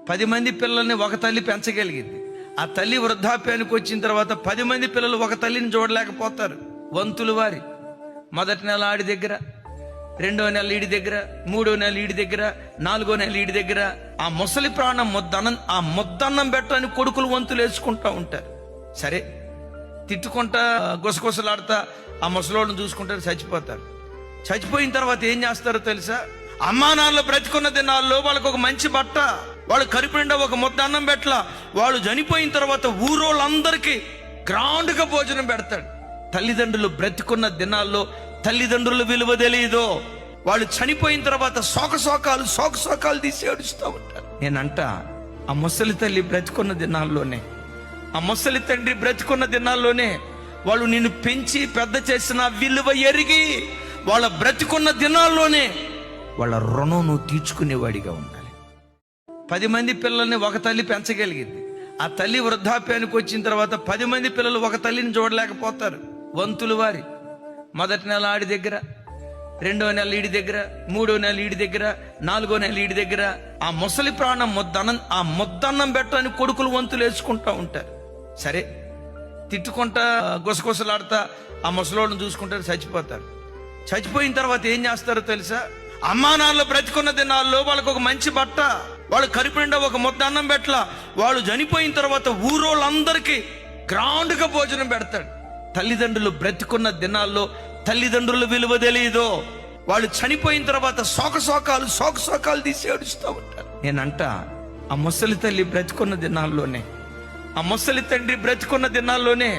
10 మంది పిల్లల్ని ఒక తల్లి పెంచగలిగింది. ఆ తల్లి వృద్ధాప్యానికి వచ్చిన తర్వాత 10 మంది పిల్లలు ఒక తల్లిని చూడలేకపోతారు. వంతులు వారి మొదటి నెల ఆడి దగ్గర, 2వ నెల ఈడి దగ్గర, 3వ నెల ఈడి దగ్గర, 4వ నెల ఈడి దగ్గర. ఆ ముసలి ప్రాణం ముద్దన్నం పెట్టని కొడుకులు వంతులు వేసుకుంటా ఉంటారు. సరే, తిట్టుకుంటా గుసగుసలాడుతా ఆ ముసలోళ్ళని చూసుకుంటారు, చచ్చిపోతారు. చచ్చిపోయిన తర్వాత ఏం చేస్తారో తెలుసా? అమ్మా నాన్నలు బ్రతికున్న దినాల్లో వాళ్ళకు ఒక మంచి బట్ట, వాళ్ళు కడుపు నిండా ఒక ముద్ద అన్నం పెట్టలా. వాళ్ళు చనిపోయిన తర్వాత ఊరోళ్ళందరికీ గ్రాండ్గా భోజనం పెడతాడు. తల్లిదండ్రులు బ్రతికున్న దినాల్లో తల్లిదండ్రుల విలువ తెలియదు. వాళ్ళు చనిపోయిన తర్వాత శోకాలు తీసి ఏడుస్తూ ఉంటారు. నేనంట, ఆ ముసలి తల్లి బ్రతికున్న దినాల్లోనే, ఆ ముసలి తండ్రి బ్రతికున్న దినాల్లోనే వాళ్ళు నిన్ను పెంచి పెద్ద చేసిన విలువ ఎరిగి వాళ్ళ బ్రతికున్న దినాల్లోనే వాళ్ళ రుణం నువ్వు తీర్చుకునేవాడిగా ఉండాలి. 10 మంది పిల్లల్ని ఒక తల్లి పెంచగలిగింది. ఆ తల్లి వృద్ధాప్యానికి వచ్చిన తర్వాత 10 మంది పిల్లలు ఒక తల్లిని చూడలేకపోతారు. వంతులు వారి మొదటి నెల ఆడి దగ్గర, 2వ నెల ఈడి దగ్గర, 3వ నెల ఈడి దగ్గర, 4వ నెల ఈడి దగ్గర. ఆ ముసలి ప్రాణం ముద్దన్నం పెట్టని కొడుకులు వంతులు వేసుకుంటా ఉంటారు. సరే, తిట్టుకుంటా గుసగుసలాడుతా ఆ ముసలోళ్ళని చూసుకుంటారు, చచ్చిపోతారు. చచ్చిపోయిన తర్వాత ఏం చేస్తారో తెలుసా? అమ్మా నాన్నలు బ్రతికున్న దినాల్లో వాళ్ళకు ఒక మంచి బట్ట, వాళ్ళు కడుపు నిండా ఒక ముద్ద అన్నం పెట్టలా. వాళ్ళు చనిపోయిన తర్వాత ఊరోళ్ళందరికీ గ్రాండ్గా భోజనం పెడతాడు. తల్లిదండ్రులు బ్రతికున్న దినాల్లో తల్లిదండ్రుల విలువ తెలియదు. వాళ్ళు చనిపోయిన తర్వాత శోకాలు తీసి ఏడుస్తూ ఉంటారు. నేనంట, ఆ ముసలి తల్లి బ్రతికున్న దినాల్లోనే, ఆ ముసలి తండ్రి బ్రతికున్న దినాల్లోనే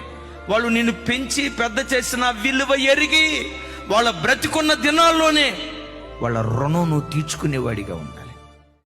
వాళ్ళు నిన్ను పెంచి పెద్ద చేసిన విలువ ఎరిగి వాళ్ళ బ్రతికున్న దినాల్లోనే వాళ్ళ రుణం నువ్వు తీర్చుకునేవాడిగా ఉండాలి.